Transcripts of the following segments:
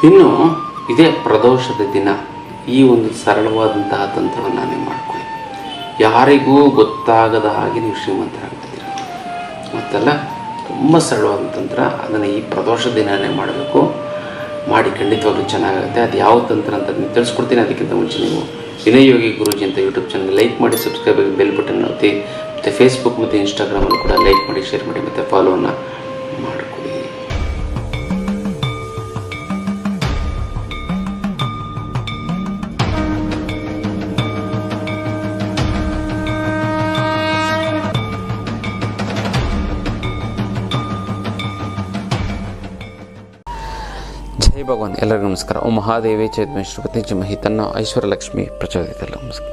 ಇನ್ನು ಇದೇ ಪ್ರದೋಷದ ದಿನ ಈ ಒಂದು ಸರಳವಾದಂತಹ ತಂತ್ರವನ್ನು ನೀವು ಮಾಡ್ಕೊಳ್ಳಿ. ಯಾರಿಗೂ ಗೊತ್ತಾಗದ ಹಾಗೆ ನೀವು ಶ್ರೀಮಂತರಾಗ್ತಿದ್ದೀರ. ಮತ್ತಲ್ಲ ತುಂಬ ಸರಳವಾದ ತಂತ್ರ. ಅದನ್ನು ಈ ಪ್ರದೋಷ ದಿನವೇ ಮಾಡಬೇಕು. ಮಾಡಿ ಖಂಡಿತವಾಗ್ಲೂ ಚೆನ್ನಾಗುತ್ತೆ. ಅದು ಯಾವ ತಂತ್ರ ಅಂತ ನೀವು ತಿಳಿಸ್ಕೊಡ್ತೀನಿ. ಅದಕ್ಕಿಂತ ಮುಂಚೆ ನೀವು ವಿನಯ್ ಯೋಗಿ ಗುರೂಜಿ ಅಂತ ಯೂಟ್ಯೂಬ್ ಚಾನಲ್ ಲೈಕ್ ಮಾಡಿ, ಸಬ್ಸ್ಕ್ರೈಬ್ ಆಗಿ, ಬೆಲ್ ಬಟನ್ ಒತ್ತಿ. ಮತ್ತು ಫೇಸ್ಬುಕ್ ಮತ್ತು ಇನ್ಸ್ಟಾಗ್ರಾಮಲ್ಲೂ ಕೂಡ ಲೈಕ್ ಮಾಡಿ, ಶೇರ್ ಮಾಡಿ, ಮತ್ತು ಫಾಲೋವನ್ನು ಮಾಡಿಕೊಡಿ. ಜೈ ಭಗವಾನ್. ಎಲ್ಲರಿಗೂ ನಮಸ್ಕಾರ. ಓಂ ಮಹಾದೇವಿ ಚೈತನ್ಯ ಶ್ರೀಪತಿ ಜಮಹಿ ತನ್ನ ಐಶ್ವರ್ಯಲಕ್ಷ್ಮಿ ಪ್ರಚೋದಿತಲ್ಲ. ನಮಸ್ಕಾರ.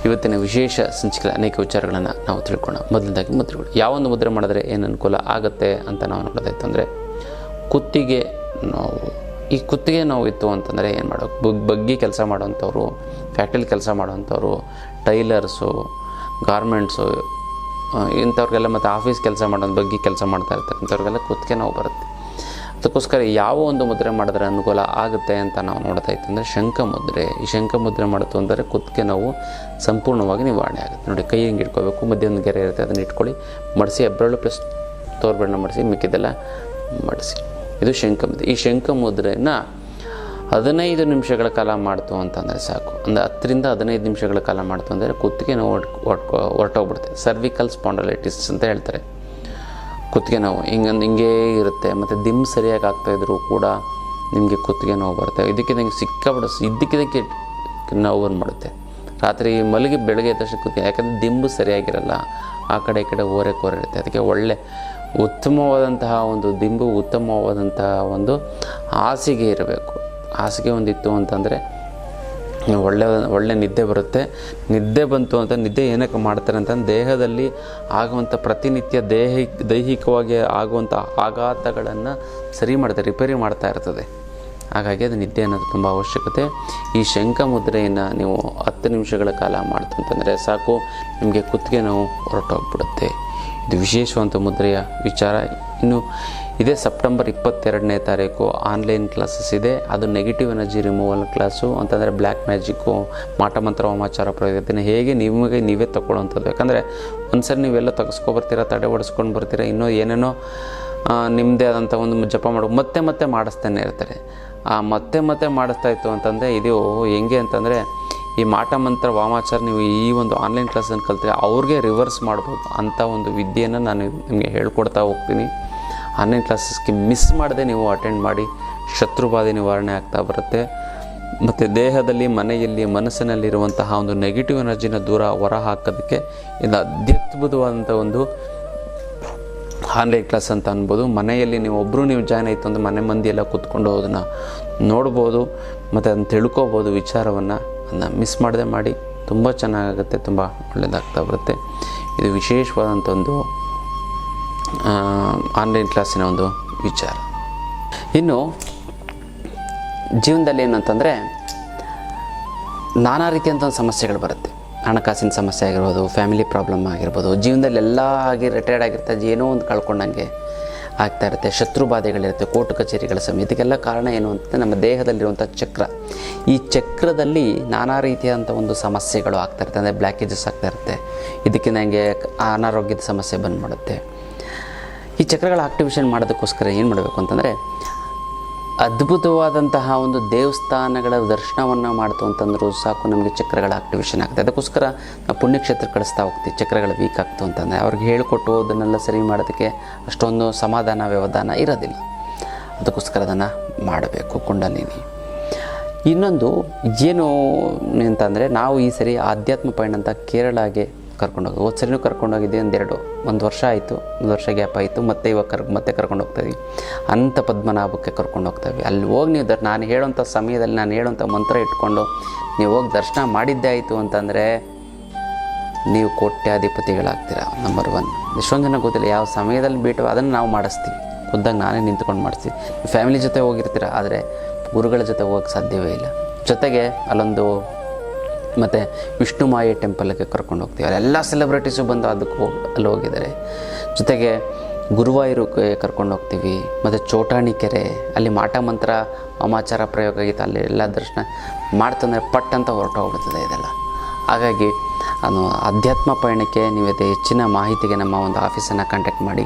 ಇವತ್ತಿನ ವಿಶೇಷ ಸಂಚಿಕೆ ಅನೇಕ ವಿಚಾರಗಳನ್ನು ನಾವು ತಿಳ್ಕೊಳ್ಳೋಣ. ಮೊದಲದಾಗಿ ಮುದ್ರೆಗಳು. ಯಾವೊಂದು ಮುದ್ರೆ ಮಾಡಿದ್ರೆ ಏನು ಅನುಕೂಲ ಆಗುತ್ತೆ ಅಂತ ನಾವು ನೋಡೋದಾಯ್ತು ಅಂದರೆ, ಕುತ್ತಿಗೆ ನೋವು. ಈ ಕುತ್ತಿಗೆ ನೋವು ಇತ್ತು ಅಂತಂದರೆ ಏನು ಮಾಡಬೇಕು? ಬಗ್ಗಿ ಕೆಲಸ ಮಾಡೋವಂಥವ್ರು, ಫ್ಯಾಕ್ಟ್ರಿಲಿ ಕೆಲಸ ಮಾಡೋವಂಥವ್ರು, ಟೈಲರ್ಸು, ಗಾರ್ಮೆಂಟ್ಸು ಇಂಥವ್ರಿಗೆಲ್ಲ, ಮತ್ತು ಆಫೀಸ್ ಕೆಲಸ ಮಾಡೋದು ಬಗ್ಗಿ ಕೆಲಸ ಮಾಡ್ತಾ ಇರ್ತಕ್ಕಂಥವ್ರಿಗೆಲ್ಲ ಕುತ್ತಿಗೆ ನೋವು ಬರುತ್ತೆ. ಅದಕ್ಕೋಸ್ಕರ ಯಾವ ಒಂದು ಮುದ್ರೆ ಮಾಡಿದ್ರೆ ಅನುಕೂಲ ಆಗುತ್ತೆ ಅಂತ ನಾವು ನೋಡ್ತಾ ಇತ್ತು ಅಂದರೆ ಶಂಖ ಮುದ್ರೆ. ಈ ಶಂಖ ಮುದ್ರೆ ಮಾಡಿತು ಅಂದರೆ ಕುತ್ತಿಗೆ ನೋವು ಸಂಪೂರ್ಣವಾಗಿ ನಿವಾರಣೆ ಆಗುತ್ತೆ. ನೋಡಿ, ಕೈ ಹಿಂಗೆ ಇಟ್ಕೋಬೇಕು, ಮಧ್ಯೆ ಒಂದು ಗೆರೆ ಇರುತ್ತೆ, ಅದನ್ನು ಇಟ್ಕೊಳ್ಳಿ, ಮಡಿಸಿ, ಹೆಬ್ಬೆರಳು ಪ್ಲಸ್ ತೋರ್ಬೆರಳನ್ನ ಮಡಿಸಿ, ಮಿಕ್ಕಿದೆಲ್ಲ ಮಡಿಸಿ. ಇದು ಶಂಖ ಮುದ್ರೆ. ಈ ಶಂಖ ಮುದ್ರೆಯನ್ನು 15 ನಿಮಿಷಗಳ ಕಾಲ ಮಾಡ್ತು ಅಂತಂದರೆ ಸಾಕು. ಒಂದು 10 ರಿಂದ 15 ನಿಮಿಷಗಳ ಕಾಲ ಮಾಡ್ತು ಅಂದರೆ ಕುತ್ತಿಗೆ ನೋವು ಹೊರಟೋಗ್ಬಿಡುತ್ತೆ. ಸರ್ವಿಕಲ್ ಸ್ಪಾಂಡಲೈಟಿಸ್ ಅಂತ ಹೇಳ್ತಾರೆ. ಕುತ್ತಿಗೆ ನೋವು ಹಿಂಗೇ ಇರುತ್ತೆ. ಮತ್ತು ದಿಮ್ ಸರಿಯಾಗಿ ಆಗ್ತಾಯಿದ್ರು ಕೂಡ ನಿಮಗೆ ಕುತ್ತಿಗೆ ನೋವು ಬರುತ್ತೆ. ಇದಕ್ಕಿದಂಗೆ ಇದ್ದಕ್ಕಿದ್ದಕ್ಕೆ ನೋವನ್ನು ಮಾಡುತ್ತೆ. ರಾತ್ರಿ ಮಲಗಿ ಬೆಳಗ್ಗೆ ಎದ್ದ ತಕ್ಷಣ ಕುತ್ತಿಗೆ, ಯಾಕಂದರೆ ದಿಂಬು ಸರಿಯಾಗಿರಲ್ಲ, ಆ ಕಡೆ ಈ ಕಡೆ ಓರೆ ಇರುತ್ತೆ. ಅದಕ್ಕೆ ಉತ್ತಮವಾದಂತಹ ಒಂದು ದಿಂಬು, ಉತ್ತಮವಾದಂತಹ ಒಂದು ಹಾಸಿಗೆ ಇರಬೇಕು. ಹಾಸಿಗೆ ಒಂದಿತ್ತು ಅಂತಂದರೆ ಒಳ್ಳೆ ನಿದ್ದೆ ಬರುತ್ತೆ. ನಿದ್ದೆ ಬಂತು ಅಂತ, ನಿದ್ದೆ ಏನಕ್ಕೆ ಮಾಡ್ತಾರೆ ಅಂತಂದ್ರೆ ದೇಹದಲ್ಲಿ ಆಗುವಂಥ ಪ್ರತಿನಿತ್ಯ ದೈಹಿಕವಾಗಿ ಆಗುವಂಥ ಆಘಾತಗಳನ್ನು ಸರಿ ಮಾಡ್ತಾರೆ, ರಿಪೇರಿ ಮಾಡ್ತಾ ಇರ್ತದೆ. ಹಾಗಾಗಿ ಅದು ನಿದ್ದೆ ಅನ್ನೋದು ತುಂಬ ಅವಶ್ಯಕತೆ. ಈ ಶಂಖ ಮುದ್ರೆಯನ್ನು ನೀವು 10 ನಿಮಿಷಗಳ ಕಾಲ ಮಾಡ್ತು ಅಂತಂದರೆ ಸಾಕು, ನಿಮಗೆ ಕುತ್ತಿಗೆ ನೋವು ಹೊರಟೋಗ್ಬಿಡುತ್ತೆ. ಇದು ವಿಶೇಷವಂತ ಮುದ್ರೆಯ ವಿಚಾರ. ಇನ್ನು ಇದೇ ಸೆಪ್ಟೆಂಬರ್ 22ನೇ ತಾರೀಕು ಆನ್ಲೈನ್ ಕ್ಲಾಸಸ್ ಇದೆ. ಅದು ನೆಗೆಟಿವ್ ಎನರ್ಜಿ ರಿಮೂವಲ್ ಕ್ಲಾಸು ಅಂತಂದರೆ ಬ್ಲ್ಯಾಕ್ ಮ್ಯಾಜಿಕ್ಕು, ಮಾಟ ಮಂತ್ರ ವಾಮಾಚಾರ ಪ್ರಯೋಗത്തിന് ಹೇಗೆ ನೀವೇ ತಗೊಳ್ಳೋವಂಥದ್ದು. ಯಾಕಂದರೆ ಒಂದ್ಸರಿ ನೀವೆಲ್ಲ ತೆಗೆಸ್ಕೊಬರ್ತೀರ, ತಡೆ ಓಡಿಸ್ಕೊಂಡು ಬರ್ತೀರ, ಇನ್ನೂ ಏನೇನೋ ನಿಮ್ಮದೇ ಆದಂಥ ಒಂದು ಜಪ ಮಾಡೋ ಮತ್ತೆ ಮಾಡಿಸ್ತಾನೆ ಇರ್ತಾರೆ. ಆ ಮತ್ತೆ ಮಾಡಿಸ್ತಾ ಇತ್ತು ಅಂತಂದರೆ ಇದು ಹೆಂಗೆ ಅಂತಂದರೆ, ಈ ಮಾಟ ಮಂತ್ರ ವಾಮಾಚಾರ ನೀವು ಈ ಒಂದು ಆನ್ಲೈನ್ ಕ್ಲಾಸನ್ನು ಕಲ್ತ್ರೆ ಅವ್ರಿಗೆ ರಿವರ್ಸ್ ಮಾಡ್ಬೋದು. ಅಂಥ ಒಂದು ವಿದ್ಯೆಯನ್ನು ನಾನು ನಿಮಗೆ ಹೇಳ್ಕೊಡ್ತಾ ಹೋಗ್ತೀನಿ. ಆನ್ಲೈನ್ ಕ್ಲಾಸಸ್ಗೆ ಮಿಸ್ ಮಾಡದೆ ನೀವು ಅಟೆಂಡ್ ಮಾಡಿ. ಶತ್ರುಬಾಧೆ ನಿವಾರಣೆ ಆಗ್ತಾ ಬರುತ್ತೆ. ಮತ್ತು ದೇಹದಲ್ಲಿ, ಮನೆಯಲ್ಲಿ, ಮನಸ್ಸಿನಲ್ಲಿರುವಂತಹ ಒಂದು ನೆಗೆಟಿವ್ ಎನರ್ಜಿನ ಹೊರ ಹಾಕೋದಕ್ಕೆ ಇದು ಅತ್ಯದ್ಭುತವಾದಂಥ ಒಂದು ಆನ್ಲೈನ್ ಕ್ಲಾಸ್ ಅಂತ ಅನ್ಬೋದು. ಮನೆಯಲ್ಲಿ ನೀವು ಜಾಯ್ನ್ ಆಯಿತು ಅಂದರೆ ಮನೆ ಮಂದಿ ಎಲ್ಲ ಕೂತ್ಕೊಂಡು ಅದನ್ನು ನೋಡ್ಬೋದು ಮತ್ತು ಅದನ್ನು ತಿಳ್ಕೊಬೋದು ವಿಚಾರವನ್ನು. ಅದನ್ನು ಮಿಸ್ ಮಾಡದೆ ಮಾಡಿ. ತುಂಬ ಚೆನ್ನಾಗಾಗುತ್ತೆ, ತುಂಬ ಒಳ್ಳೆಯದಾಗ್ತಾ ಬರುತ್ತೆ. ಇದು ವಿಶೇಷವಾದಂಥ ಒಂದು ಆನ್ಲೈನ್ ಕ್ಲಾಸಿನ ಒಂದು ವಿಚಾರ. ಇನ್ನು ಜೀವನದಲ್ಲಿ ಏನಂತಂದರೆ ನಾನಾ ರೀತಿಯಂಥ ಸಮಸ್ಯೆಗಳು ಬರುತ್ತೆ. ಹಣಕಾಸಿನ ಸಮಸ್ಯೆ ಆಗಿರ್ಬೋದು, ಫ್ಯಾಮಿಲಿ ಪ್ರಾಬ್ಲಮ್ ಆಗಿರ್ಬೋದು, ಜೀವನದಲ್ಲಿ ಎಲ್ಲ ಆಗಿ ರಿಟೈರ್ಡ್ ಆಗಿರ್ತದೆ, ಏನೋ ಒಂದು ಕಳ್ಕೊಂಡಂಗೆ ಆಗ್ತಾ ಇರುತ್ತೆ. ಶತ್ರುಬಾಧೆಗಳಿರುತ್ತೆ, ಕೋರ್ಟ್ ಕಚೇರಿಗಳ ಸಮಯ. ಇದಕ್ಕೆಲ್ಲ ಕಾರಣ ಏನು ಅಂತಂದರೆ ನಮ್ಮ ದೇಹದಲ್ಲಿರುವಂಥ ಚಕ್ರ. ಈ ಚಕ್ರದಲ್ಲಿ ನಾನಾ ರೀತಿಯಾದಂಥ ಒಂದು ಸಮಸ್ಯೆಗಳು ಆಗ್ತಾ ಇರ್ತದೆ. ಅಂದರೆ ಬ್ಲ್ಯಾಕೇಜಸ್ ಆಗ್ತಾ ಇರುತ್ತೆ. ಇದಕ್ಕೆ ನನಗೆ ಅನಾರೋಗ್ಯದ ಸಮಸ್ಯೆ ಬಂದ್ಬಿಡುತ್ತೆ. ಈ ಚಕ್ರಗಳ ಆಕ್ಟಿವೇಶನ್ ಮಾಡೋದಕ್ಕೋಸ್ಕರ ಏನು ಮಾಡಬೇಕು ಅಂತಂದರೆ, ಅದ್ಭುತವಾದಂತಹ ಒಂದು ದೇವಸ್ಥಾನಗಳ ದರ್ಶನವನ್ನು ಮಾಡ್ತು ಅಂತಂದರೂ ಸಾಕು, ನಮಗೆ ಚಕ್ರಗಳ ಆಕ್ಟಿವೇಶನ್ ಆಗುತ್ತೆ. ಅದಕ್ಕೋಸ್ಕರ ನಾವು ಪುಣ್ಯಕ್ಷೇತ್ರ ಕಳಿಸ್ತಾ ಹೋಗ್ತೀವಿ. ಚಕ್ರಗಳು ವೀಕ್ ಆಗ್ತು ಅಂತಂದರೆ ಅವ್ರಿಗೆ ಹೇಳಿಕೊಟ್ಟು ಅದನ್ನೆಲ್ಲ ಸರಿ ಮಾಡೋದಕ್ಕೆ ಅಷ್ಟೊಂದು ಸಮಾಧಾನ ವ್ಯವಧಾನ ಇರೋದಿಲ್ಲ. ಅದಕ್ಕೋಸ್ಕರ ಅದನ್ನು ಮಾಡಬೇಕು. ಕುಂಡಲಿನಿ. ಇನ್ನೊಂದು ಏನು ಅಂತಂದರೆ, ನಾವು ಈ ಸರಿ ಆಧ್ಯಾತ್ಮ ಪಯಣ ಅಂತ ಕೇರಳಗೆ ಕರ್ಕೊಂಡೋಗಿ, ಹೋದ ಸರಿನೂ ಕರ್ಕೊಂಡೋಗಿದ್ದೆ. ಒಂದು ವರ್ಷ ಆಯಿತು, ಒಂದು ವರ್ಷ ಗ್ಯಾಪ್ ಆಯಿತು. ಮತ್ತೆ ಇವಾಗ ಮತ್ತೆ ಕರ್ಕೊಂಡು ಹೋಗ್ತಾಯಿದ್ವಿ. ಅನಂತ ಪದ್ಮನಾಭಕ್ಕೆ ಕರ್ಕೊಂಡು ಹೋಗ್ತಾಯಿದ್ವಿ. ಅಲ್ಲಿ ಹೋಗಿ ನೀವು ನಾನು ಹೇಳೋಂಥ ಸಮಯದಲ್ಲಿ ನಾನು ಹೇಳೋಂಥ ಮಂತ್ರ ಇಟ್ಕೊಂಡು ನೀವು ಹೋಗಿ ದರ್ಶನ ಮಾಡಿದ್ದೇ ಆಯಿತು ಅಂತಂದರೆ ನೀವು ಕೋಟ್ಯಾಧಿಪತಿಗಳಾಗ್ತೀರ. ನಂಬರ್ 1. ಎಷ್ಟೊಂದು ಜನ ಗೊತ್ತಿಲ್ಲ ಯಾವ ಸಮಯದಲ್ಲಿ ಬಿಟ್ಟು ಅದನ್ನು ನಾವು ಮಾಡಿಸ್ತೀವಿ. ಖುದ್ದಾಗಿ ನಾನೇ ನಿಂತ್ಕೊಂಡು ಮಾಡಿಸ್ತೀವಿ. ಫ್ಯಾಮಿಲಿ ಜೊತೆ ಹೋಗಿರ್ತೀರ, ಆದರೆ ಗುರುಗಳ ಜೊತೆ ಹೋಗೋಕ್ಕೆ ಸಾಧ್ಯವೇ ಇಲ್ಲ. ಜೊತೆಗೆ ಅಲ್ಲೊಂದು ಮತ್ತು ವಿಷ್ಣುಮಾಯಿ ಟೆಂಪಲ್ಗೆ ಕರ್ಕೊಂಡು ಹೋಗ್ತೀವಿ. ಅಲ್ಲೆಲ್ಲ ಸೆಲೆಬ್ರಿಟೀಸು ಬಂದು ಅಲ್ಲಿ ಹೋಗಿದ್ದಾರೆ. ಜೊತೆಗೆ ಗುರುವಾಯೂರಿಗೆ ಕರ್ಕೊಂಡು ಹೋಗ್ತೀವಿ. ಮತ್ತು ಚೋಟಾಣಿ ಕೆರೆ, ಅಲ್ಲಿ ಮಾಟ ಮಂತ್ರ ವಾಮಾಚಾರ ಪ್ರಯೋಗ ಗೀತ ಅಲ್ಲಿ ಎಲ್ಲ ದರ್ಶನ ಮಾಡ್ತಂದರೆ ಪಟ್ ಅಂತ ಹೊರಟೋಗ್ಬಿಡ್ತದೆ ಇದೆಲ್ಲ. ಹಾಗಾಗಿ ಅದು ಅಧ್ಯಾತ್ಮ ಪಯಣಕ್ಕೆ ನೀವು ಹೆಚ್ಚಿನ ಮಾಹಿತಿಗೆ ನಮ್ಮ ಒಂದು ಆಫೀಸನ್ನು ಕಾಂಟ್ಯಾಕ್ಟ್ ಮಾಡಿ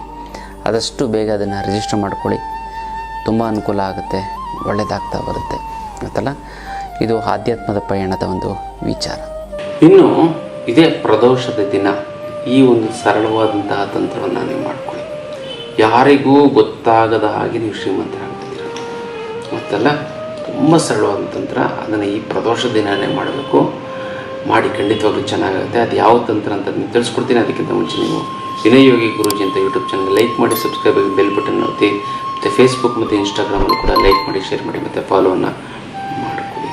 ಆದಷ್ಟು ಬೇಗ ಅದನ್ನು ರಿಜಿಸ್ಟರ್ ಮಾಡ್ಕೊಳ್ಳಿ. ತುಂಬ ಅನುಕೂಲ ಆಗುತ್ತೆ, ಒಳ್ಳೆಯದಾಗ್ತಾ ಬರುತ್ತೆ ಗೊತ್ತಲ್ಲ. ಇದು ಆಧ್ಯಾತ್ಮದ ಪಯಣದ ಒಂದು ವಿಚಾರ. ಇನ್ನು ಇದೇ ಪ್ರದೋಷದ ದಿನ ಈ ಒಂದು ಸರಳವಾದಂತಹ ತಂತ್ರವನ್ನು ನೀವು ಮಾಡ್ಕೊಳ್ಳಿ. ಯಾರಿಗೂ ಗೊತ್ತಾಗದ ಹಾಗೆ ನೀವು ಶ್ರೀಮಂತರಾಗ್ತಿದ್ದೀರ ಗೊತ್ತಲ್ಲ. ತುಂಬ ಸರಳವಾದ ತಂತ್ರ, ಅದನ್ನು ಈ ಪ್ರದೋಷ ದಿನವೇ ಮಾಡಬೇಕು. ಮಾಡಿ ಖಂಡಿತವಾಗ್ಲೂ ಚೆನ್ನಾಗುತ್ತೆ. ಅದು ಯಾವ ತಂತ್ರ ಅಂತ ನೀವು ತಿಳಿಸ್ಕೊಡ್ತೀನಿ. ಅದಕ್ಕಿಂತ ಮುಂಚೆ ನೀವು ವಿನಯ್ ಯೋಗಿ ಗುರೂಜಿ ಅಂತ ಯೂಟ್ಯೂಬ್ ಚಾನಲ್ ಲೈಕ್ ಮಾಡಿ, ಸಬ್ಸ್ಕ್ರೈಬ್ ಆಗಿ ಬೆಲ್ ಬಟನ್ ಒತ್ತಿ, ಮತ್ತು ಫೇಸ್ಬುಕ್ ಮತ್ತು ಇನ್ಸ್ಟಾಗ್ರಾಮಲ್ಲೂ ಕೂಡ ಲೈಕ್ ಮಾಡಿ, ಶೇರ್ ಮಾಡಿ, ಮತ್ತು ಫಾಲೋವನ್ನು ಮಾಡಿಕೊಡಿ.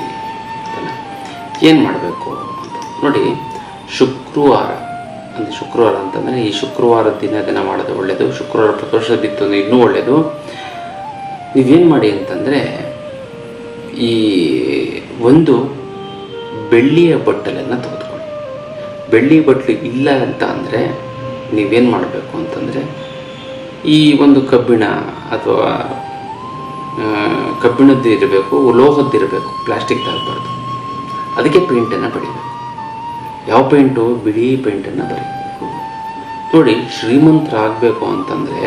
ಏನು ಮಾಡಬೇಕು ಅಂತ ನೋಡಿ. ಶುಕ್ರವಾರ ಅಂತಂದರೆ ಈ ಶುಕ್ರವಾರ ದಿನ ಮಾಡೋದು ಒಳ್ಳೆಯದು. ಶುಕ್ರವಾರ ಪ್ರದೋಷದಿತ್ತು ಅಂದರೆ ಇನ್ನೂ ಒಳ್ಳೆಯದು. ನೀವೇನು ಮಾಡಿ ಅಂತಂದರೆ ಈ ಒಂದು ಬೆಳ್ಳಿಯ ಬಟ್ಟಲನ್ನು ತೆಗೆದುಕೊಳ್ಳಿ. ಬೆಳ್ಳಿ ಬಟ್ಟಲು ಇಲ್ಲ ಅಂತ ಅಂದರೆ ನೀವೇನು ಮಾಡಬೇಕು ಅಂತಂದರೆ ಈ ಒಂದು ಕಬ್ಬಿಣ ಅಥವಾ ಕಬ್ಬಿಣದ್ದು ಇರಬೇಕು, ಲೋಹದ್ದಿರಬೇಕು, ಪ್ಲಾಸ್ಟಿಕ್ ಆಗಬಾರ್ದು. ಅದಕ್ಕೆ ಪೇಂಟನ್ನು ಬಡಿಬೇಕು. ಯಾವ ಪೇಂಟು? ಬಿಳಿ ಪೇಂಟನ್ನು ಬರೀಬೇಕು. ನೋಡಿ, ಶ್ರೀಮಂತರಾಗಬೇಕು ಅಂತಂದರೆ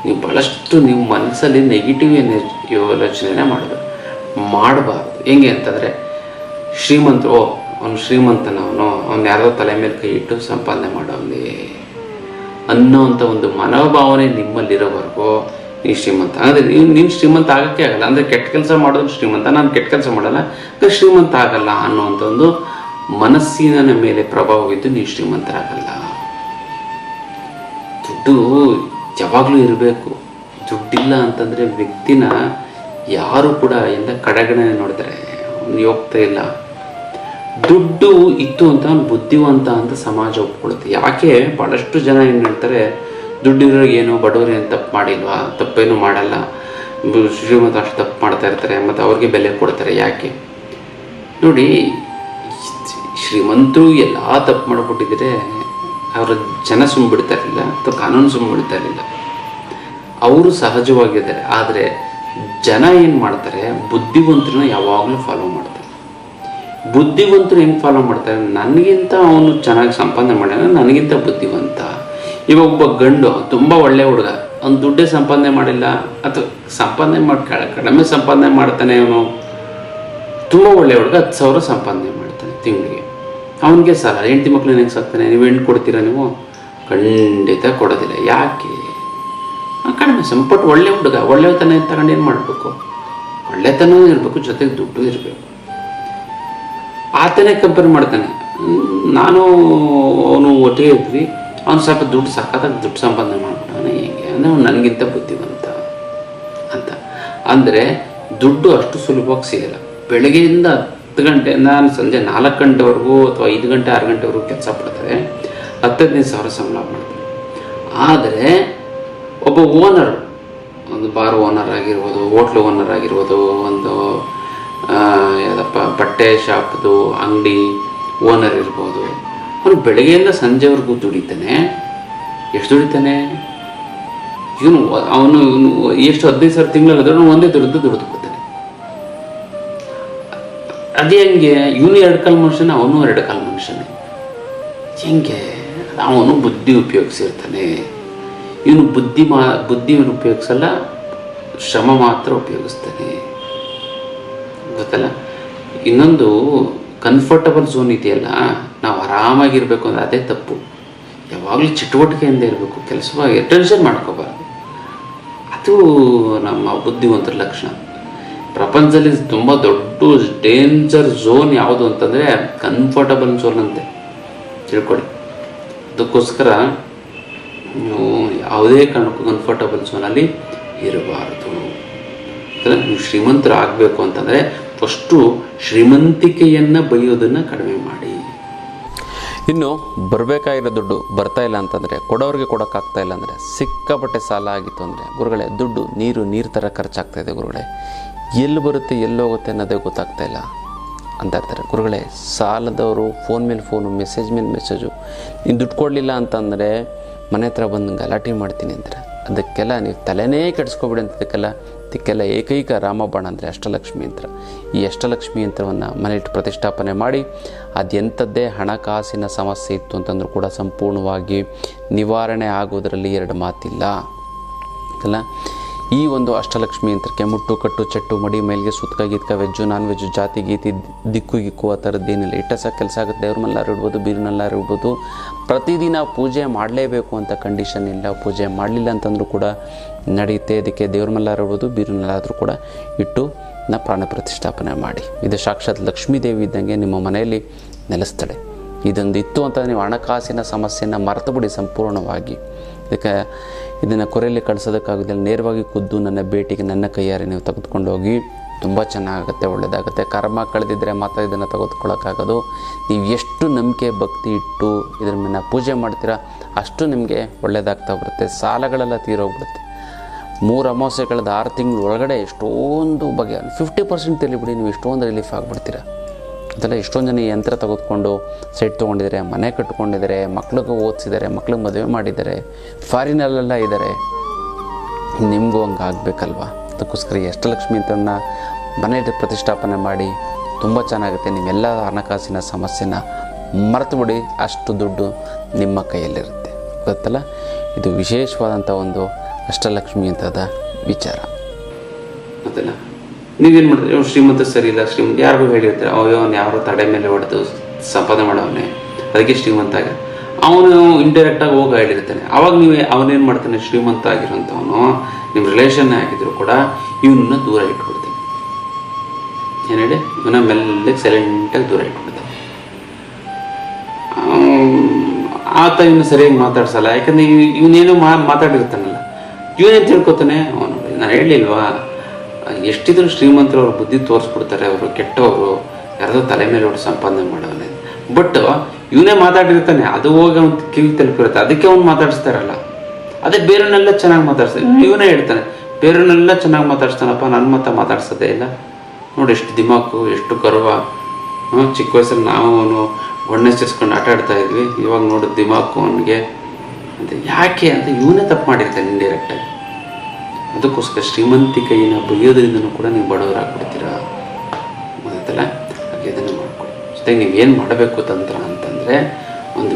ನೀವು ಭಾಳಷ್ಟು ನೀವು ಮನಸ್ಸಲ್ಲಿ ನೆಗೆಟಿವ್ ಯೋಚನೆ ಮಾಡಬಾರ್ದು. ಹೆಂಗೆ ಅಂತಂದರೆ ಶ್ರೀಮಂತರು, ಅವನು ಶ್ರೀಮಂತನವನು ಯಾರೋ ತಲೆ ಮೇಲೆ ಕೈ ಇಟ್ಟು ಸಂಪಾದನೆ ಮಾಡೋವನೇ ಅನ್ನೋವಂಥ ಒಂದು ಮನೋಭಾವನೆ ನಿಮ್ಮಲ್ಲಿರೋವರೆಗೂ ನೀವು ಶ್ರೀಮಂತ. ಅಂದರೆ ನೀನು ಶ್ರೀಮಂತ ಆಗೋಕ್ಕೆ ಆಗಲ್ಲ. ಅಂದರೆ ಕೆಟ್ಟ ಕೆಲಸ ಮಾಡೋದು ಶ್ರೀಮಂತ, ನಾನು ಕೆಟ್ಟ ಕೆಲಸ ಮಾಡಲ್ಲ, ಶ್ರೀಮಂತ ಆಗಲ್ಲ ಅನ್ನೋವಂಥ ಒಂದು ಮನಸ್ಸಿನ ಮೇಲೆ ಪ್ರಭಾವವಿದ್ದು ನೀವು ಶ್ರೀಮಂತರಾಗಲ್ಲ. ದುಡ್ಡು ಯಾವಾಗಲೂ ಇರಬೇಕು. ದುಡ್ಡಿಲ್ಲ ಅಂತಂದರೆ ವ್ಯಕ್ತಿನ ಯಾರು ಕೂಡ ಎಲ್ಲ ಕಡೆಗಣೆ ನೋಡ್ತಾರೆ, ಅವ್ನು ಹೋಗ್ತಾ ಇಲ್ಲ. ದುಡ್ಡು ಇತ್ತು ಅಂತ ಅವ್ನು ಬುದ್ಧಿವಂತ ಅಂತ ಸಮಾಜ ಒಪ್ಕೊಳುತ್ತೆ. ಯಾಕೆ ಭಾಳಷ್ಟು ಜನ ಏನು ಹೇಳ್ತಾರೆ, ದುಡ್ಡಿರೋರಿಗೆ ಏನು ಬಡವರು ಏನು ತಪ್ಪು ಮಾಡಿಲ್ವಾ, ತಪ್ಪೇನು ಮಾಡಲ್ಲ, ಶ್ರೀಮಂತ ಅಷ್ಟು ತಪ್ಪು ಮಾಡ್ತಾ ಇರ್ತಾರೆ, ಮತ್ತು ಅವ್ರಿಗೆ ಬೆಲೆ ಕೊಡ್ತಾರೆ. ಯಾಕೆ ನೋಡಿ, ಶ್ರೀಮಂತರು ಎಲ್ಲ ತಪ್ಪು ಮಾಡಿಬಿಟ್ಟಿದ್ರೆ ಅವರ ಜನ ಸುಮ್ಬಿಡ್ತಾ ಇರಲಿಲ್ಲ ಅಥವಾ ಕಾನೂನು ಸುಮ್ಬಿಡ್ತಾ ಇರಲಿಲ್ಲ. ಅವರು ಸಹಜವಾಗಿದ್ದಾರೆ. ಆದರೆ ಜನ ಏನು ಮಾಡ್ತಾರೆ, ಬುದ್ಧಿವಂತರನ್ನ ಯಾವಾಗಲೂ ಫಾಲೋ ಮಾಡ್ತಾರೆ. ಬುದ್ಧಿವಂತರು ಹೆಂಗೆ ಫಾಲೋ ಮಾಡ್ತಾರೆ? ನನಗಿಂತ ಅವನು ಚೆನ್ನಾಗಿ ಸಂಪಾದನೆ ಮಾಡ್ಯಾನ, ನನಗಿಂತ ಬುದ್ಧಿವಂತ. ಇವಾಗ ಒಬ್ಬ ಗಂಡು ತುಂಬ ಒಳ್ಳೆ ಹುಡುಗ, ಅವ್ನು ದುಡ್ಡೇ ಸಂಪಾದನೆ ಮಾಡಿಲ್ಲ ಅಥವಾ ಸಂಪಾದನೆ ಮಾಡಿ ಕಡಿಮೆ ಸಂಪಾದನೆ ಮಾಡ್ತಾನೆ. ಅವನು ತುಂಬ ಒಳ್ಳೆ ಹುಡುಗ 10,000 ಸಂಪಾದನೆ ಮಾಡ್ತಾನೆ ತಿಂಗಳಿಗೆ. ಅವನಿಗೆ ಸಾಲ, ಹೆಂಡತಿ ಮಕ್ಳು ಹೆಂಗೆ ಸಾಕ್ತಾನೆ? ನೀವು ಹೆಣ್ಣು ಕೊಡ್ತೀರಾ? ನೀವು ಖಂಡಿತ ಕೊಡೋದಿಲ್ಲ. ಯಾಕೆ? ಕಡಿಮೆ ಸಂಪಟ್ಟು ಒಳ್ಳೆ ಹುಡುಗ, ಒಳ್ಳೆತನ ತಗೊಂಡು ಏನು ಮಾಡಬೇಕು? ಒಳ್ಳೆತನೂ ಇರಬೇಕು, ಜೊತೆಗೆ ದುಡ್ಡು ಇರಬೇಕು. ಆತನೇ ಕಂಪೇರ್ ಮಾಡ್ತಾನೆ. ನಾನು ಅವನು ಒಟ್ಟಿಗೆ ಇದ್ವಿ, ಅವ್ನು ಸ್ವಲ್ಪ ದುಡ್ಡು ಸಾಕಾದಾಗ ದುಡ್ಡು ಸಂಪಾದನೆ ಮಾಡ್ಬಿಟ್ಟಾನೆ. ಹೇಗೆ ಅಂದರೆ ಅವ್ನು ನನಗಿಂತ ಬುದ್ಧಿವಂತ ಅಂತ. ಅಂದರೆ ದುಡ್ಡು ಅಷ್ಟು ಸುಲಭವಾಗಿ ಸಿಗಲ್ಲ. ಬೆಳಗ್ಗೆಯಿಂದ 10 ಗಂಟೆಯಿಂದ ಸಂಜೆ 4 ಗಂಟೆವರೆಗೂ ಅಥವಾ 5 ಗಂಟೆ 6 ಗಂಟೆವರೆಗೂ ಕೆಲಸ ಪಡ್ತಾರೆ, 10-15 ಸಾವಿರ ಸಂಬಳ ಮಾಡ್ತಾರೆ. ಆದರೆ ಒಬ್ಬ ಓನರ್, ಒಂದು ಬಾರ್ ಓನರ್ ಆಗಿರ್ಬೋದು, ಹೋಟ್ಲು ಓನರ್ ಆಗಿರ್ಬೋದು, ಒಂದು ಯಾವುದಪ್ಪ ಬಟ್ಟೆ ಶಾಪ್ದು ಅಂಗಡಿ ಓನರ್ ಇರ್ಬೋದು, ಅವನು ಬೆಳಗ್ಗೆಯಿಂದ ಸಂಜೆವರೆಗೂ ದುಡಿತಾನೆ. ಎಷ್ಟು ದುಡಿತಾನೆ? ಅವನು ಎಷ್ಟು 15 ಸಾವಿರ ತಿಂಗಳಲ್ಲಿ ಒಂದೇ ದುಡಿದು ಕೊಡ್ತಾನೆ. ಅದೇ ಹಂಗೆ ಇವನು 2 ಕಾಲು ಮನುಷ್ಯನೇ, ಅವನು 2 ಕಾಲು ಮನುಷ್ಯನೇ. ಹೆಂಗೆ? ಅವನು ಬುದ್ಧಿ ಉಪಯೋಗಿಸಿರ್ತಾನೆ. ಇವನು ಬುದ್ಧಿಯನ್ನು ಉಪಯೋಗಿಸಲ್ಲ, ಶ್ರಮ ಮಾತ್ರ ಉಪಯೋಗಿಸ್ತಾನೆ ಗೊತ್ತಲ್ಲ. ಇನ್ನೊಂದು ಕಂಫರ್ಟಬಲ್ ಝೋನ್ ಇದೆಯಲ್ಲ, ನಾವು ಆರಾಮಾಗಿರ್ಬೇಕು ಅಂದರೆ ಅದೇ ತಪ್ಪು. ಯಾವಾಗಲೂ ಚಟುವಟಿಕೆಯಿಂದ ಇರಬೇಕು, ಕೆಲಸವಾಗಿ ಟೆನ್ಷನ್ ಮಾಡ್ಕೋಬಾರ್ದು. ಅದು ನಮ್ಮ ಬುದ್ಧಿವಂತರ ಲಕ್ಷಣ. ಪ್ರಪಂಚದಲ್ಲಿ ತುಂಬ ದೊಡ್ಡ ಡೇಂಜರ್ ಝೋನ್ ಯಾವುದು ಅಂತಂದರೆ ಕಂಫರ್ಟಬಲ್ ಝೋನ್ ಅಂತೆ, ತಿಳ್ಕೊಳ್ಳಿ. ಅದಕ್ಕೋಸ್ಕರ ನೀವು ಯಾವುದೇ ಕಾರಣಕ್ಕೂ ಕಂಫರ್ಟಬಲ್ ಝೋನಲ್ಲಿ ಇರಬಾರ್ದು. ನೀವು ಶ್ರೀಮಂತರು ಆಗಬೇಕು ಅಂತಂದರೆ ಫಸ್ಟು ಶ್ರೀಮಂತಿಕೆಯನ್ನು ಬೈಯೋದನ್ನು ಕಡಿಮೆ ಮಾಡಿ. ಇನ್ನು ಬರಬೇಕಾಗಿರೋ ದುಡ್ಡು ಬರ್ತಾ ಇಲ್ಲ ಅಂತಂದರೆ, ಕೊಡೋರಿಗೆ ಕೊಡೋಕ್ಕಾಗ್ತಾ ಇಲ್ಲ ಅಂದರೆ, ಸಿಕ್ಕಾಪಟ್ಟೆ ಸಾಲ ಆಗಿತ್ತು ಅಂದರೆ, ಗುರುಗಳೇ ದುಡ್ಡು ನೀರು ಥರ ಖರ್ಚಾಗ್ತಾಯಿದೆ ಗುರುಗಳೇ, ಎಲ್ಲಿ ಬರುತ್ತೆ ಎಲ್ಲಿ ಹೋಗುತ್ತೆ ಅನ್ನೋದೇ ಗೊತ್ತಾಗ್ತಾ ಇಲ್ಲ ಅಂತ ಇರ್ತಾರೆ. ಗುರುಗಳೇ, ಸಾಲದವರು ಫೋನ್ ಮೇಲೆ ಫೋನು, ಮೆಸೇಜ್ ಮೇಲೆ ಮೆಸೇಜು, ನೀನು ದುಡ್ಡು ಕೊಡಲಿಲ್ಲ ಅಂತಂದರೆ ಮನೆ ಹತ್ರ ಬಂದು ಗಲಾಟೆ ಮಾಡ್ತೀನಿ ಅಂತಾರೆ. ಅದಕ್ಕೆಲ್ಲ ನೀವು ತಲೆನೇ ಕೆಡಿಸ್ಕೊಬಿಡಿ ಅಂತ, ಅದಕ್ಕೆಲ್ಲ ಇದಕ್ಕೆಲ್ಲ ಏಕೈಕ ರಾಮಬಾಣ ಅಂದರೆ ಅಷ್ಟಲಕ್ಷ್ಮಿ ಯಂತ್ರ. ಈ ಅಷ್ಟಲಕ್ಷ್ಮಿ ಯಂತ್ರವನ್ನು ಮನೆಯಿಟ್ಟು ಪ್ರತಿಷ್ಠಾಪನೆ ಮಾಡಿ ಅದೆಂಥದ್ದೇ ಹಣಕಾಸಿನ ಸಮಸ್ಯೆ ಇತ್ತು ಅಂತಂದ್ರೂ ಕೂಡ ಸಂಪೂರ್ಣವಾಗಿ ನಿವಾರಣೆ ಆಗೋದರಲ್ಲಿ ಎರಡು ಮಾತಿಲ್ಲ ಅಲ್ಲ. ಈ ಒಂದು ಅಷ್ಟಲಕ್ಷ್ಮಿ ಯಂತ್ರಕ್ಕೆ ಮುಟ್ಟು ಕಟ್ಟು ಚಟ್ಟು ಮಡಿ ಮೇಲಿಗೆ ಸುತ್ತಕ ಗೀತ್ಕ ವೆಜ್ಜು ನಾನ್ ವೆಜ್ಜು ಜಾತಿ ಗೀತಿ ದಿಕ್ಕು ಗಿಕ್ಕು ಆ ಥರದ್ದೇನಿಲ್ಲ. ಇಟ್ಟ ಸಹ ಕೆಲಸ ಆಗುತ್ತೆ. ದೇವ್ರ ಮಲ್ಲಾರು ಇಡ್ಬೋದು, ಬೀರಿನಲ್ಲಾರು ಇಡ್ಬೋದು. ಪ್ರತಿದಿನ ಪೂಜೆ ಮಾಡಲೇಬೇಕು ಅಂತ ಕಂಡೀಷನ್ ಇಲ್ಲ. ಪೂಜೆ ಮಾಡಲಿಲ್ಲ ಅಂತಂದ್ರೂ ಕೂಡ ನಡೆಯುತ್ತೆ. ಅದಕ್ಕೆ ದೇವ್ರ ಮಲ್ಲಾರು ಇಡ್ಬೋದು, ಬೀರಿನಲ್ಲಾದರೂ ಕೂಡ ಇಟ್ಟು ಪ್ರಾಣ ಪ್ರತಿಷ್ಠಾಪನೆ ಮಾಡಿ. ಇದು ಸಾಕ್ಷಾತ್ ಲಕ್ಷ್ಮೀದೇವಿ ಇದ್ದಂಗೆ ನಿಮ್ಮ ಮನೆಯಲ್ಲಿ ನೆಲೆಸ್ತಾಳೆ. ಇದೊಂದು ಇತ್ತು ಅಂತ ನೀವು ಹಣಕಾಸಿನ ಸಮಸ್ಯೆಯನ್ನು ಮರೆತು ಬಿಡಿ ಸಂಪೂರ್ಣವಾಗಿ. ಇದಕ್ಕೆ ಇದನ್ನು ಕೊರೆಯಲ್ಲಿ ಕಳಿಸೋದಕ್ಕಾಗೋದಿಲ್ಲ. ನೇರವಾಗಿ ಖುದ್ದು ನನ್ನ ಭೇಟಿಗೆ ನನ್ನ ಕೈಯಾರೆ ನೀವು ತೆಗೆದುಕೊಂಡು ಹೋಗಿ. ತುಂಬ ಚೆನ್ನಾಗುತ್ತೆ, ಒಳ್ಳೆಯದಾಗುತ್ತೆ. ಕರ್ಮ ಕಳೆದಿದ್ದರೆ ಮಾತ್ರ ಇದನ್ನು ತೆಗೆದುಕೊಳ್ಳೋಕ್ಕಾಗೋದು. ನೀವು ಎಷ್ಟು ನಂಬಿಕೆ ಭಕ್ತಿ ಇಟ್ಟು ಇದ್ರ ಮೇಲೆ ಪೂಜೆ ಮಾಡ್ತೀರಾ ಅಷ್ಟು ನಿಮಗೆ ಒಳ್ಳೆಯದಾಗ್ತಾ ಬರುತ್ತೆ. ಸಾಲಗಳೆಲ್ಲ ತೀರೋಗ್ಬಿಡುತ್ತೆ. 3 ಅಮಾವಾಸ್ಯೆ ಕಳೆದ 6 ತಿಂಗಳ ಒಳಗಡೆ ಎಷ್ಟೊಂದು ಬಗೆಯ 50% ತಿಳಿಬಿಡಿ, ನೀವು ಎಷ್ಟೊಂದು ರಿಲೀಫ್ ಆಗಿಬಿಡ್ತೀರ. ಅದೆಲ್ಲ ಎಷ್ಟೊಂದು ಜನ ಈ ಯಂತ್ರ ತೆಗೆದುಕೊಂಡು ಸೈಟ್ ತೊಗೊಂಡಿದ್ದಾರೆ, ಮನೆ ಕಟ್ಕೊಂಡಿದ್ದಾರೆ, ಮಕ್ಳಿಗೆ ಓದಿಸಿದ್ದಾರೆ, ಮಕ್ಳಿಗೆ ಮದುವೆ ಮಾಡಿದ್ದಾರೆ, ಫಾರಿನಲ್ಲೆಲ್ಲ ಇದ್ದಾರೆ. ನಿಮಗೂ ಹಂಗೆ ಆಗಬೇಕಲ್ವ? ಅದಕ್ಕೋಸ್ಕರ ಈ ಅಷ್ಟಲಕ್ಷ್ಮಿ ಯಂತ್ರನ ಮನೆಯಲ್ಲಿ ಪ್ರತಿಷ್ಠಾಪನೆ ಮಾಡಿ. ತುಂಬ ಚೆನ್ನಾಗುತ್ತೆ. ನೀವೆಲ್ಲ ಹಣಕಾಸಿನ ಸಮಸ್ಯೆನ ಮರೆತು ಬಿಡಿ. ಅಷ್ಟು ದುಡ್ಡು ನಿಮ್ಮ ಕೈಯಲ್ಲಿರುತ್ತೆ. ಗೊತ್ತಲ್ಲ, ಇದು ವಿಶೇಷವಾದಂಥ ಒಂದು ಅಷ್ಟಲಕ್ಷ್ಮಿ ಯಂತ್ರದ ವಿಚಾರ. ಗೊತ್ತಲ್ಲ, ನೀವೇನು ಮಾಡಿದ್ರೆ ಇವ್ನು ಶ್ರೀಮಂತ ಸರಿ ಇಲ್ಲ, ಶ್ರೀಮಂತ ಯಾರಿಗೂ ಹೇಳಿರ್ತಾರೆ, ಅಯ್ಯೋ ಅವ್ನು ಯಾರೋ ತಡೆ ಮೇಲೆ ಹೊಡೆದು ಸಂಪಾದನೆ ಮಾಡೋವನ್ನೇ ಅದಕ್ಕೆ ಶ್ರೀಮಂತ ಆಗ ಅವನು ಇಂಡೈರೆಕ್ಟಾಗಿ ಹೋಗಿ ಹೇಳಿರ್ತಾನೆ. ಅವಾಗ ನೀವು ಅವನೇನು ಮಾಡ್ತಾನೆ, ಶ್ರೀಮಂತ ಆಗಿರೋಂಥವನು ನಿಮ್ಮ ರಿಲೇಷನ್ನೇ ಆಗಿದ್ರು ಕೂಡ ಇವನನ್ನ ದೂರ ಇಟ್ಬಿಡ್ತಾನೆ. ಏನು ಹೇಳಿ, ಇವನ ಮೆಲ್ಲಗೆ ಸೈಲೆಂಟಾಗಿ ದೂರ ಇಟ್ಬಿಡ್ತಾನೆ. ಆತ ಇವನು ಸರಿಯಾಗಿ ಮಾತಾಡ್ಸಲ್ಲ. ಯಾಕಂದರೆ ಇವನೇನೋ ಮಾತಾಡಿರ್ತಾನಲ್ಲ, ಇವನೇನು ತಿಳ್ಕೊತಾನೆ. ಅವನು ನಾನು ಹೇಳಿಲ್ವಾ, ಎಷ್ಟಿದ್ರು ಶ್ರೀಮಂತರು ಅವ್ರ ಬುದ್ಧಿ ತೋರಿಸ್ಬಿಡ್ತಾರೆ. ಅವರು ಕೆಟ್ಟವರು, ಯಾರ್ದೋ ತಲೆ ಮೇಲೆ ಹೊಡೆದು ಸಂಪಾದನೆ ಮಾಡೋನೆ. ಬಟ್ ಇವನೇ ಮಾತಾಡಿರ್ತಾನೆ, ಅದು ಹೋಗಿ ಅವ್ನು ಕಿವಿ ತಲುಪಿರುತ್ತೆ. ಅದಕ್ಕೆ ಅವ್ನು ಮಾತಾಡಿಸ್ತಾರಲ್ಲ. ಅದೇ ಬೇರೆಯವನ್ನೆಲ್ಲ ಚೆನ್ನಾಗಿ ಮಾತಾಡ್ಸ್ತಾನೆ. ಇವನೇ ಹೇಳ್ತಾನೆ, ಬೇರೆಯವನ್ನೆಲ್ಲ ಚೆನ್ನಾಗಿ ಮಾತಾಡ್ಸ್ತಾನಪ್ಪ, ನನ್ನ ಮಾತ್ರ ಮಾತಾಡ್ಸೋದೇ ಇಲ್ಲ. ನೋಡಿ ಎಷ್ಟು ದಿಮಾಕು, ಎಷ್ಟು ಗರ್ವ. ಚಿಕ್ಕ ವಯಸ್ಸಲ್ಲಿ ನಾವು ಅವನು ಒಣ್ಣೆ ಸೇರಿಸ್ಕೊಂಡು ಆಟ ಆಡ್ತಾ ಇದ್ವಿ. ಇವಾಗ ನೋಡೋದು ದಿಮಾಕು ಅವನಿಗೆ ಅಂತ. ಯಾಕೆ ಅಂತ ಇವನೇ ತಪ್ಪು ಮಾಡಿರ್ತಾನೆ ಇಂಡೈರೆಕ್ಟಾಗಿ. ಅದಕ್ಕೋಸ್ಕರ ಶ್ರೀಮಂತಿಕೆಯನ್ನು ಬೈಯೋದ್ರಿಂದನೂ ಕೂಡ ನೀವು ಬಡವರಾಗ್ಬಿಡ್ತೀರಾ. ಗೊತ್ತಲ್ಲ, ಹಾಗೆ ಇದನ್ನು ಮಾಡ್ಕೊಳ್ಳಿ. ಜೊತೆಗೆ ನೀವೇನು ಮಾಡಬೇಕು ತಂತ್ರ ಅಂತಂದರೆ, ಒಂದು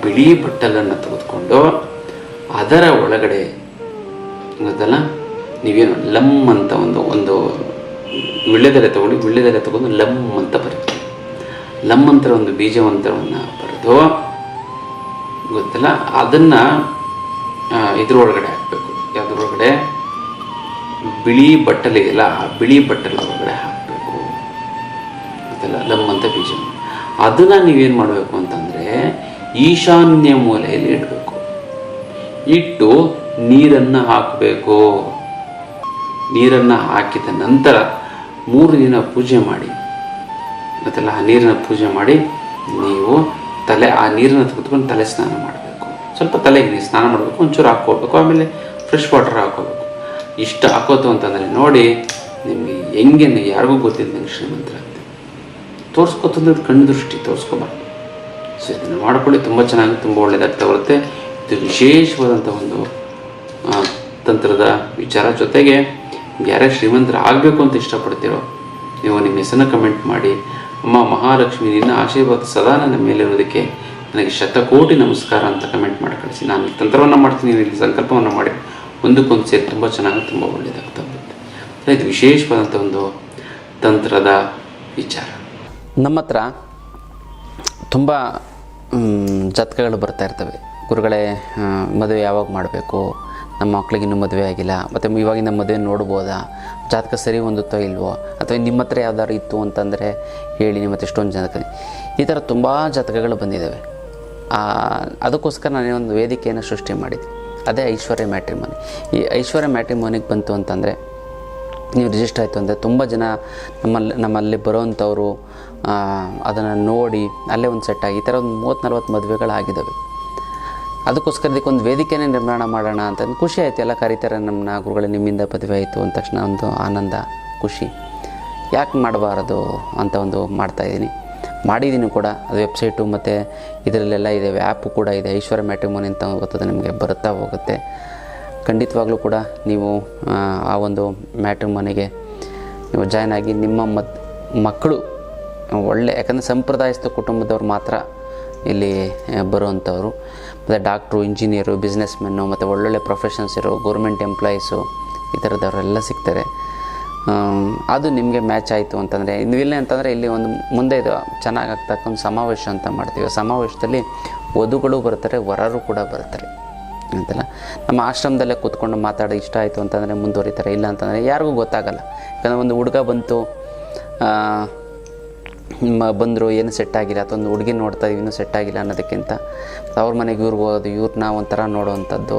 ಬಿಳಿ ಬಟ್ಟಲನ್ನು ತೆಗೆದುಕೊಂಡು ಅದರ ಒಳಗಡೆ ಗೊತ್ತಲ್ಲ, ನೀವೇನು ಲಮ್ ಅಂತ ಒಂದು ವಿಳ್ಳೆದೆಲೆ ತೊಗೊಂಡು ವಿಳ್ಳೆದೆಲೆ ತೊಗೊಂಡು ಲಮ್ ಅಂತ ಬರುತ್ತೆ. ಲಮ್ ಅಂತ ಒಂದು ಬೀಜಮಂತ್ರವನ್ನು ಬರೆದು ಗೊತ್ತಲ್ಲ, ಅದನ್ನು ಇದ್ರೊಳಗಡೆ ಹಾಕಬೇಕು. ಯಾವುದ್ರೊಳಗಡೆ, ಬಿಳಿ ಬಟ್ಟಲೆ ಇದೆಯಲ್ಲ, ಆ ಬಿಳಿ ಬಟ್ಟಲ ಒಳಗಡೆ ಹಾಕಬೇಕು. ಅದೆಲ್ಲ ಲಮ್ ಅಂತ ಬೀಜ. ಅದನ್ನು ನೀವೇನು ಮಾಡಬೇಕು ಅಂತಂದರೆ ಈಶಾನ್ಯ ಮೂಲೆಯಲ್ಲಿ ಇಡಬೇಕು. ಇಟ್ಟು ನೀರನ್ನು ಹಾಕಬೇಕು. ನೀರನ್ನು ಹಾಕಿದ ನಂತರ 3 ದಿನ ಪೂಜೆ ಮಾಡಿ. ಮತ್ತೆಲ್ಲ ಆ ನೀರಿನ ಪೂಜೆ ಮಾಡಿ ನೀವು ಆ ನೀರನ್ನು ತೆಗೆದುಕೊಂಡು ತಲೆ ಸ್ನಾನ ಮಾಡಬೇಕು. ಸ್ವಲ್ಪ ತಲೆಗೆ ಸ್ನಾನ ಮಾಡಬೇಕು, ಒಂಚೂರು ಹಾಕ್ಕೋಬೇಕು, ಆಮೇಲೆ ಫ್ರೆಶ್ ವಾಟರ್ ಹಾಕ್ಕೋಬೇಕು. ಇಷ್ಟು ಹಾಕೋತು ಅಂತಂದರೆ ನೋಡಿ, ನಿಮಗೆ ಹೆಂಗೆ ಯಾರಿಗೂ ಗೊತ್ತಿಲ್ಲ ನಂಗೆ ಶ್ರೀಮಂತರಾಗ್ತದೆ. ತೋರಿಸ್ಕೊತಂದ್ರೆ ಕಣ್ಣು ದೃಷ್ಟಿ ತೋರಿಸ್ಕೊಬಾರ್ದು. ಸೊ ಇದನ್ನು ಮಾಡ್ಕೊಳ್ಳಿ, ತುಂಬ ಚೆನ್ನಾಗಿ, ತುಂಬ ಒಳ್ಳೆಯದಾಗ್ತಾ ಬರುತ್ತೆ. ಇದು ವಿಶೇಷವಾದಂಥ ಒಂದು ತಂತ್ರದ ವಿಚಾರ. ಜೊತೆಗೆ ಯಾರೇ ಶ್ರೀಮಂತರ ಆಗಬೇಕು ಅಂತ ಇಷ್ಟಪಡ್ತೀರೋ ನೀವು ನಿಮ್ಮ ಹೆಸರನ್ನ ಕಮೆಂಟ್ ಮಾಡಿ. ಅಮ್ಮ ಮಹಾಲಕ್ಷ್ಮಿ, ನಿನ್ನ ಆಶೀರ್ವಾದ ಸದಾ ನನ್ನ ಮೇಲೆ ಇರೋದಕ್ಕೆ ನನಗೆ ಶತಕೋಟಿ ನಮಸ್ಕಾರ ಅಂತ ಕಮೆಂಟ್ ಮಾಡಿ ಕಳಿಸಿ. ನಾನು ಈ ತಂತ್ರವನ್ನು ಮಾಡ್ತೀನಿ, ಇಲ್ಲಿ ಸಂಕಲ್ಪವನ್ನು ಮಾಡಿ ಒಂದಕ್ಕೊಂದು ಸೇರಿ ತುಂಬ ಚೆನ್ನಾಗಿ, ತುಂಬ ಒಳ್ಳೆಯದಾಗ್ತಾ ಬರುತ್ತೆ. ಇದು ವಿಶೇಷವಾದಂಥ ಒಂದು ತಂತ್ರದ ವಿಚಾರ. ನಮ್ಮ ಹತ್ರ ತುಂಬ ಜಾತಕಗಳು ಬರ್ತಾ ಇರ್ತವೆ. ಗುರುಗಳೇ, ಮದುವೆ ಯಾವಾಗ ಮಾಡಬೇಕು, ನಮ್ಮ ಮಕ್ಳಿಗೆ ಇನ್ನೂ ಮದುವೆ ಆಗಿಲ್ಲ, ಮತ್ತು ಇವಾಗಿನ ಮದುವೆ ನೋಡ್ಬೋದಾ, ಜಾತಕ ಸರಿ ಹೊಂದುತ್ತೋ ಇಲ್ವೋ, ಅಥವಾ ನಿಮ್ಮ ಹತ್ರ ಯಾವ್ದಾದ್ರು ಇತ್ತು ಅಂತಂದರೆ ಹೇಳಿ. ನಿಮ್ಮ ಹತ್ರ ಎಷ್ಟೊಂದು ಜಾತಕ, ಈ ಥರ ತುಂಬ ಜಾತಕಗಳು ಬಂದಿದ್ದಾವೆ. ಅದಕ್ಕೋಸ್ಕರ ನಾನೇನೊಂದು ವೇದಿಕೆಯನ್ನು ಸೃಷ್ಟಿ ಮಾಡಿದ್ದೆ, ಅದೇ ಐಶ್ವರ್ಯ ಮ್ಯಾಟ್ರಿಮೋನಿ. ಈ ಐಶ್ವರ್ಯ ಮ್ಯಾಟ್ರಿಮೋನಿಗೆ ಬಂತು ಅಂತಂದರೆ, ನೀವು ರಿಜಿಸ್ಟರ್ ಆಯಿತು ಅಂದರೆ ತುಂಬ ಜನ ನಮ್ಮಲ್ಲಿ ಬರೋವಂಥವರು ಅದನ್ನು ನೋಡಿ ಅಲ್ಲೇ ಒಂದು ಸೆಟ್ ಆಗಿ ಈ ಥರ ಒಂದು 30-40 ಮದುವೆಗಳಾಗಿದ್ದಾವೆ. ಅದಕ್ಕೋಸ್ಕರ ಇದಕ್ಕೊಂದು ವೇದಿಕೆನೇ ನಿರ್ಮಾಣ ಮಾಡೋಣ ಅಂತ ಖುಷಿ ಆಯಿತು. ಎಲ್ಲ ಕರೀತಾರೆ ನಮ್ಮನ್ನ, ಗುರುಗಳೇ ನಿಮ್ಮಿಂದ ಮದುವೆ ಆಯಿತು ಅಂದ ತಕ್ಷಣ ಒಂದು ಆನಂದ, ಖುಷಿ. ಯಾಕೆ ಮಾಡಬಾರದು ಅಂತ ಒಂದು ಮಾಡ್ತಾಯಿದ್ದೀನಿ, ಮಾಡಿದ್ದೀನಿ ಕೂಡ. ಅದು ವೆಬ್ಸೈಟು ಮತ್ತು ಇದರಲ್ಲೆಲ್ಲ ಇದೆ, ಆ್ಯಪು ಕೂಡ ಇದೆ. ಐಶ್ವರ್ಯ ಮ್ಯಾಟ್ರಿಮೋನಿ ಅಂತ ಗೊತ್ತದೆ, ನಿಮಗೆ ಬರುತ್ತಾ ಹೋಗುತ್ತೆ. ಖಂಡಿತವಾಗ್ಲೂ ಕೂಡ ನೀವು ಆ ಒಂದು ಮ್ಯಾಟ್ರಿಮೋನಿಗೆ ನೀವು ಜಾಯ್ನ್ ಆಗಿ ನಿಮ್ಮ ಮಕ್ಕಳು ಒಳ್ಳೆ, ಯಾಕಂದರೆ ಸಂಪ್ರದಾಯಸ್ಥ ಕುಟುಂಬದವ್ರು ಮಾತ್ರ ಇಲ್ಲಿ ಬರುವಂಥವ್ರು. ಮತ್ತು ಡಾಕ್ಟ್ರು, ಇಂಜಿನಿಯರು, ಬಿಸ್ನೆಸ್ಮೆನ್ನು ಮತ್ತು ಒಳ್ಳೊಳ್ಳೆ ಪ್ರೊಫೆಷನ್ಸ್ ಇರೋ ಗೌರ್ಮೆಂಟ್ ಎಂಪ್ಲಾಯೀಸು ಈ ಥರದವರೆಲ್ಲ ಸಿಗ್ತಾರೆ. ಅದು ನಿಮಗೆ ಮ್ಯಾಚ್ ಆಯಿತು ಅಂತಂದರೆ, ಇಲ್ಲ ಅಂತಂದರೆ ಇಲ್ಲಿ ಒಂದು ಮುಂದೆ ಇದು ಚೆನ್ನಾಗಿ ಆಗ್ತಕ್ಕಂಥ ಸಮಾವೇಶ ಅಂತ ಮಾಡ್ತೀವಿ. ಸಮಾವೇಶದಲ್ಲಿ ವಧುಗಳು ಬರ್ತಾರೆ, ವರರು ಕೂಡ ಬರ್ತಾರೆ ಅಂತಲ್ಲ. ನಮ್ಮ ಆಶ್ರಮದಲ್ಲೇ ಕೂತ್ಕೊಂಡು ಮಾತಾಡೋ ಇಷ್ಟ ಆಯಿತು ಅಂತಂದರೆ ಮುಂದುವರಿತಾರೆ, ಇಲ್ಲ ಅಂತಂದರೆ ಯಾರಿಗೂ ಗೊತ್ತಾಗಲ್ಲ. ಯಾಕಂದರೆ ಒಂದು ಹುಡುಗ ಬಂದರು ಏನು ಸೆಟ್ ಆಗಿಲ್ಲ, ಅಥವಾ ಒಂದು ಹುಡುಗಿ ನೋಡ್ತಾ ಇನ್ನೂ ಸೆಟ್ ಆಗಿಲ್ಲ ಅನ್ನೋದಕ್ಕಿಂತ ಅವ್ರ ಮನೆಗೆ ಇವ್ರಿಗೆ ಹೋಗೋದು, ಇವ್ರನ್ನ ಒಂಥರ ನೋಡೋವಂಥದ್ದು,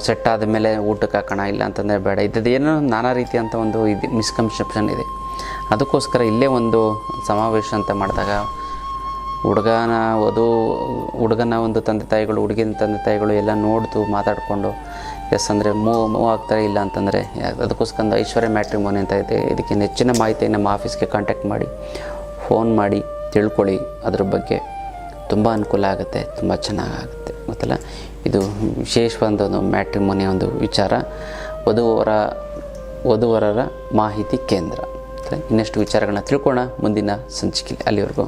ಸೆಟ್ ಆದಮೇಲೆ ಊಟಕ್ಕೆ ಹಾಕೋಣ, ಇಲ್ಲ ಅಂತಂದರೆ ಬೇಡ, ಇದ್ದದ್ದು ಏನೋ ನಾನಾ ರೀತಿಯಂಥ ಒಂದು ಮಿಸ್ಕನ್ಸೆಪ್ಷನ್ ಇದೆ. ಅದಕ್ಕೋಸ್ಕರ ಇಲ್ಲೇ ಒಂದು ಸಮಾವೇಶ ಅಂತ ಮಾಡಿದಾಗ ಹುಡುಗನ ಒಂದು ತಂದೆ ತಾಯಿಗಳು, ಹುಡುಗಿನ ತಂದೆ ತಾಯಿಗಳು ಎಲ್ಲ ನೋಡ್ತು ಮಾತಾಡಿಕೊಂಡು ಎಸ್ ಅಂದರೆ ಮೂವ್ ಆಗ್ತಾರೆ, ಇಲ್ಲ ಅಂತಂದರೆ ಅದಕ್ಕೋಸ್ಕರ ಒಂದು ಐಶ್ವರ್ಯ ಮ್ಯಾಟ್ರಿಮೋನಿ ಅಂತ ಇದೆ. ಇದಕ್ಕೆ ಹೆಚ್ಚಿನ ಮಾಹಿತಿ ನಮ್ಮ ಆಫೀಸ್ಗೆ ಕಾಂಟ್ಯಾಕ್ಟ್ ಮಾಡಿ, ಫೋನ್ ಮಾಡಿ ತಿಳ್ಕೊಳ್ಳಿ. ಅದ್ರ ಬಗ್ಗೆ ತುಂಬ ಅನುಕೂಲ ಆಗುತ್ತೆ, ತುಂಬ ಚೆನ್ನಾಗಾಗುತ್ತೆ. ಗೊತ್ತಲ್ಲ, ಇದು ವಿಶೇಷವಾದ ಒಂದು ಮ್ಯಾಟ್ರಿಮೋನಿ ಒಂದು ವಿಚಾರ, ವಧುವರರ ಮಾಹಿತಿ ಕೇಂದ್ರ. ಇನ್ನಷ್ಟು ವಿಚಾರಗಳನ್ನ ತಿಳ್ಕೊಳ್ಳೋಣ ಮುಂದಿನ ಸಂಚಿಕೆಯಲ್ಲಿ. ಅಲ್ಲಿವರೆಗೂ